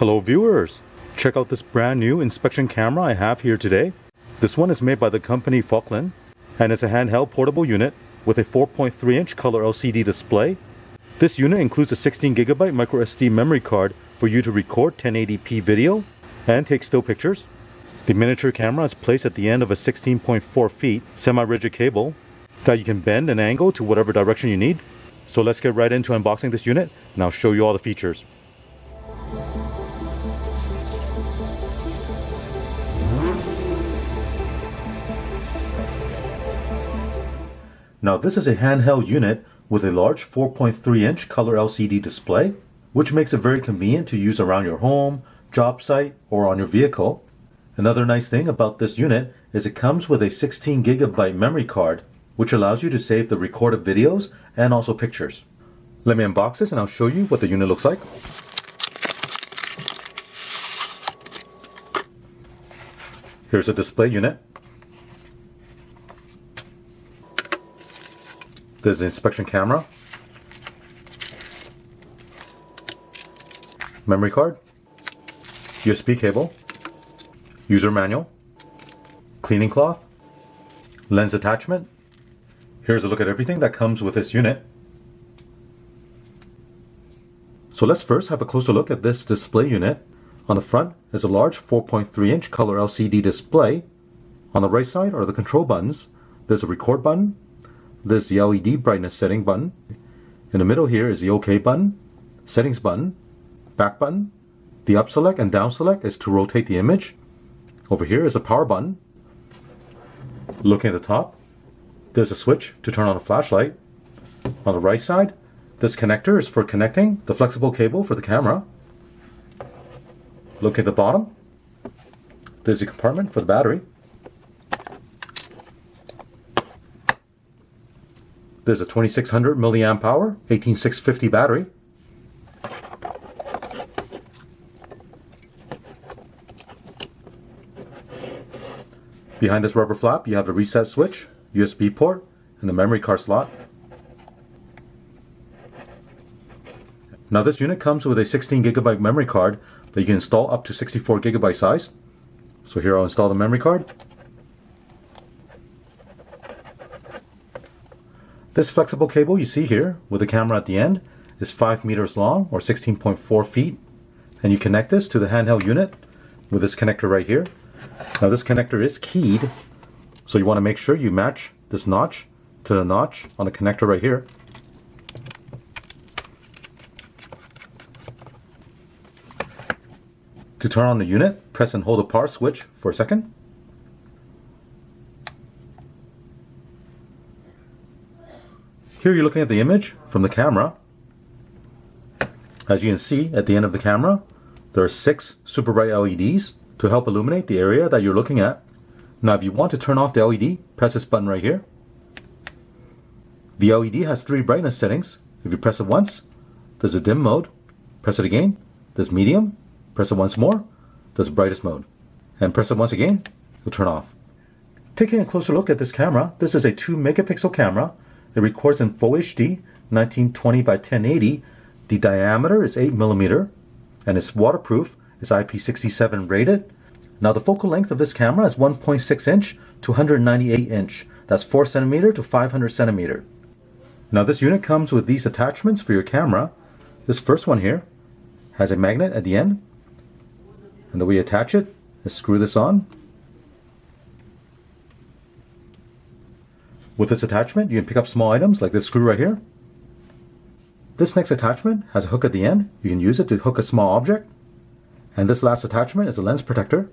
Hello viewers! Check out this brand new inspection camera I have here today. This one is made by the company FOCLEN and it's a handheld portable unit with a 4.3-inch color LCD display. This unit includes a 16GB microSD memory card for you to record 1080p video and take still pictures. The miniature camera is placed at the end of a 16.4 feet semi-rigid cable that you can bend and angle to whatever direction you need. So let's get right into unboxing this unit and I'll show you all the features. Now this is a handheld unit with a large 4.3-inch color LCD display, which makes it very convenient to use around your home, job site, or on your vehicle. Another nice thing about this unit is it comes with a 16GB memory card, which allows you to save the recorded videos and also pictures. Let me unbox this and I'll show you what the unit looks like. Here's a display unit. There's an inspection camera, memory card, USB cable, user manual, cleaning cloth, lens attachment. Here's a look at everything that comes with this unit. So let's first have a closer look at this display unit. On the front is a large 4.3-inch color LCD display. On the right side are the control buttons. There's a record button. There's the LED brightness setting button. In the middle here is the OK button, settings button, back button. The up select and down select is to rotate the image. Over here is a power button. Looking at the top, there's a switch to turn on a flashlight. On the right side, this connector is for connecting the flexible cable for the camera. Look at the bottom, there's a compartment for the battery. There's a 2600 milliamp hour, 18650 battery. Behind this rubber flap, you have a reset switch, USB port, and the memory card slot. Now this unit comes with a 16GB memory card that you can install up to 64GB size. So here I'll install the memory card. This flexible cable you see here with the camera at the end is 5 meters long or 16.4 feet. And you connect this to the handheld unit with this connector right here. Now this connector is keyed, so you want to make sure you match this notch to the notch on the connector right here. To turn on the unit, press and hold the power switch for a second. Here you're looking at the image from the camera. As you can see at the end of the camera, there are 6 super bright LEDs to help illuminate the area that you're looking at. Now if you want to turn off the LED, press this button right here. The LED has 3 brightness settings. If you press it once, there's a dim mode. Press it again, there's medium. Press it once more, there's brightest mode. And press it once again, it'll turn off. Taking a closer look at this camera, this is a 2 megapixel camera. It records in Full HD, 1920 by 1080. The diameter is 8mm, and it's waterproof. It's IP67 rated. Now the focal length of this camera is 1.6 inch to 198 inch. That's 4 centimeter to 500 centimeter. Now this unit comes with these attachments for your camera. This first one here has a magnet at the end. And the way you attach it is screw this on. With this attachment, you can pick up small items like this screw right here. This next attachment has a hook at the end. You can use it to hook a small object. And this last attachment is a lens protector.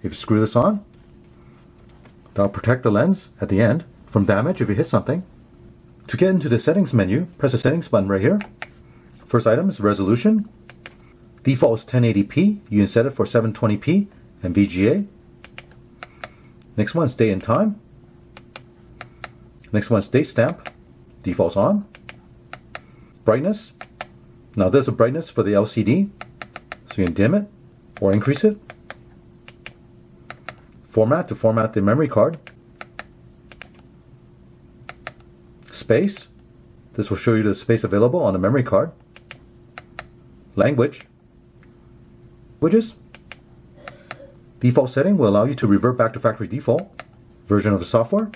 If you screw this on, that'll protect the lens at the end from damage if you hit something. To get into the settings menu, press the settings button right here. First item is resolution. Default is 1080p. You can set it for 720p and VGA. Next one is date and time. Next one is date stamp. Default's on. Brightness. Now there's a brightness for the LCD, so you can dim it or increase it. Format to format the memory card. Space. This will show you the space available on the memory card. Language. languages. Default setting will allow you to revert back to factory default version of the software.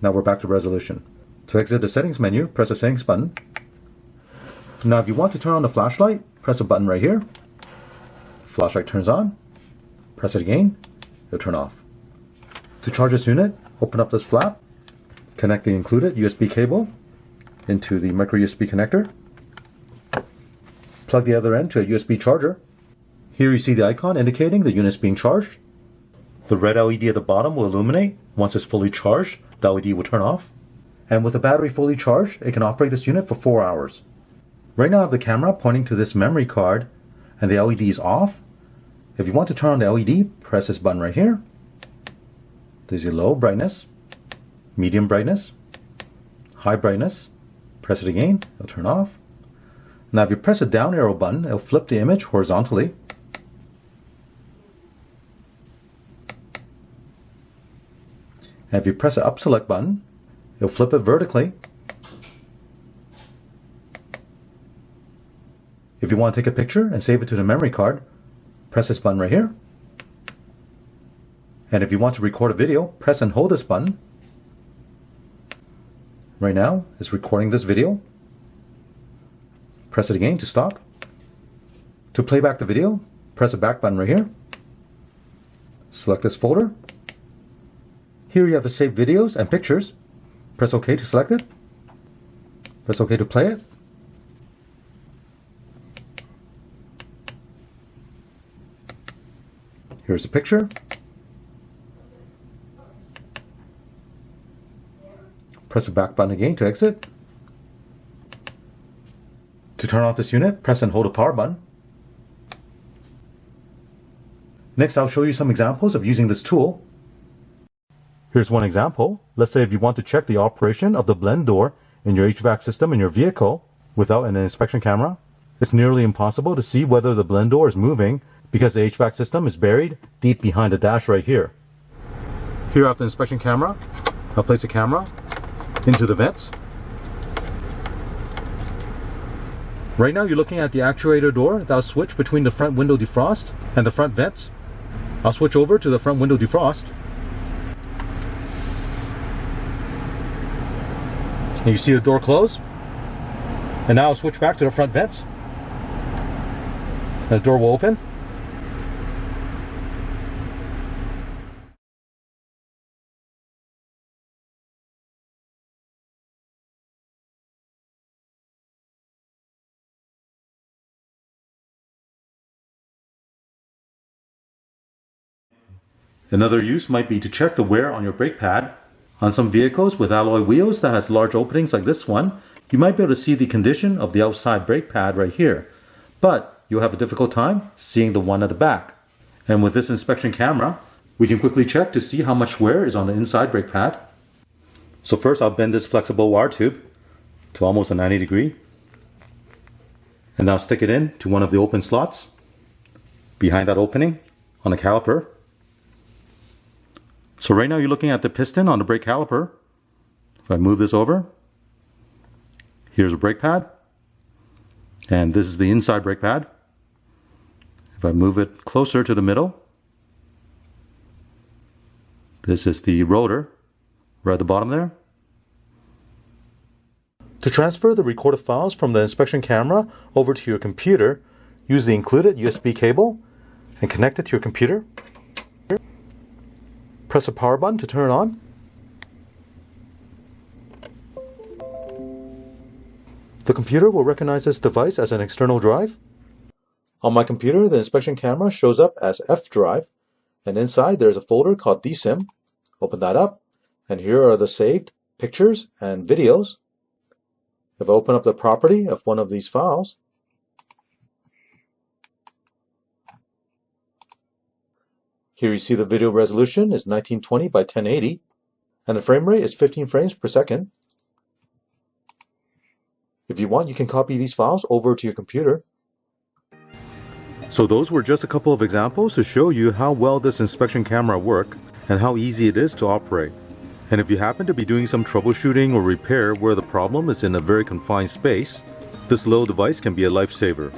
Now we're back to resolution. To exit the settings menu, press the settings button. Now if you want to turn on the flashlight, press a button right here. Flashlight turns on. Press it again, it'll turn off. To charge this unit, open up this flap, connect the included USB cable into the micro USB connector. Plug the other end to a USB charger. Here you see the icon indicating the unit is being charged. The red LED at the bottom will illuminate. Once it's fully charged, the LED will turn off. And with the battery fully charged, it can operate this unit for 4 hours. Right now I have the camera pointing to this memory card and the LED is off. If you want to turn on the LED, press this button right here. There's your low brightness, medium brightness, high brightness. Press it again, it'll turn off. Now if you press the down arrow button, it'll flip the image horizontally. And if you press the up select button, it'll flip it vertically. If you want to take a picture and save it to the memory card, press this button right here. And if you want to record a video, press and hold this button. Right now, it's recording this video. Press it again to stop. To play back the video, press the back button right here. Select this folder. Here you have the saved videos and pictures. Press OK to select it. Press OK to play it. Here's the picture. Press the back button again to exit. To turn off this unit, press and hold the power button. Next, I'll show you some examples of using this tool. Here's one example. Let's say if you want to check the operation of the blend door in your HVAC system in your vehicle without an inspection camera. It's nearly impossible to see whether the blend door is moving because the HVAC system is buried deep behind the dash right here. Here I have the inspection camera. I'll place the camera into the vents. Right now you're looking at the actuator door that'll switch between the front window defrost and the front vents. I'll switch over to the front window defrost. And you see the door close. And now I'll switch back to the front vents. And the door will open. Another use might be to check the wear on your brake pad. On some vehicles with alloy wheels that has large openings like this one, you might be able to see the condition of the outside brake pad right here. But you'll have a difficult time seeing the one at the back. And with this inspection camera, we can quickly check to see how much wear is on the inside brake pad. So first I'll bend this flexible wire tube to almost a 90 degree. And now stick it in to one of the open slots behind that opening on the caliper. So right now you're looking at the piston on the brake caliper. If I move this over, here's a brake pad. And this is the inside brake pad. If I move it closer to the middle, this is the rotor right at the bottom there. To transfer the recorded files from the inspection camera over to your computer, use the included USB cable and connect it to your computer. Press the power button to turn it on. The computer will recognize this device as an external drive. On my computer, the inspection camera shows up as F drive, and inside there's a folder called DSIM. Open that up, and here are the saved pictures and videos. If I open up the property of one of these files, here you see the video resolution is 1920 by 1080, and the frame rate is 15 frames per second. If you want, you can copy these files over to your computer. So those were just a couple of examples to show you how well this inspection camera works and how easy it is to operate. And if you happen to be doing some troubleshooting or repair where the problem is in a very confined space, this little device can be a lifesaver.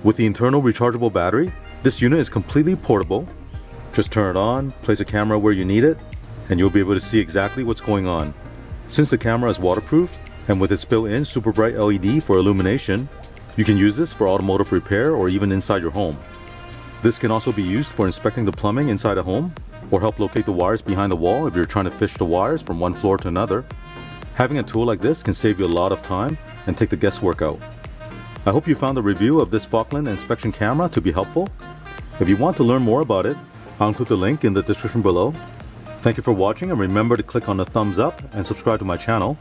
With the internal rechargeable battery, this unit is completely portable. Just turn it on, place a camera where you need it, and you'll be able to see exactly what's going on. Since the camera is waterproof, and with its built-in super bright LED for illumination, you can use this for automotive repair or even inside your home. This can also be used for inspecting the plumbing inside a home, or help locate the wires behind the wall if you're trying to fish the wires from one floor to another. Having a tool like this can save you a lot of time and take the guesswork out. I hope you found the review of this FOCLEN inspection camera to be helpful. If you want to learn more about it, I'll include the link in the description below. Thank you for watching, and remember to click on the thumbs up and subscribe to my channel.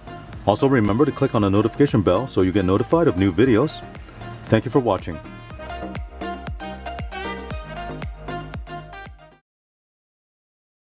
Also remember to click on the notification bell so you get notified of new videos. Thank you for watching.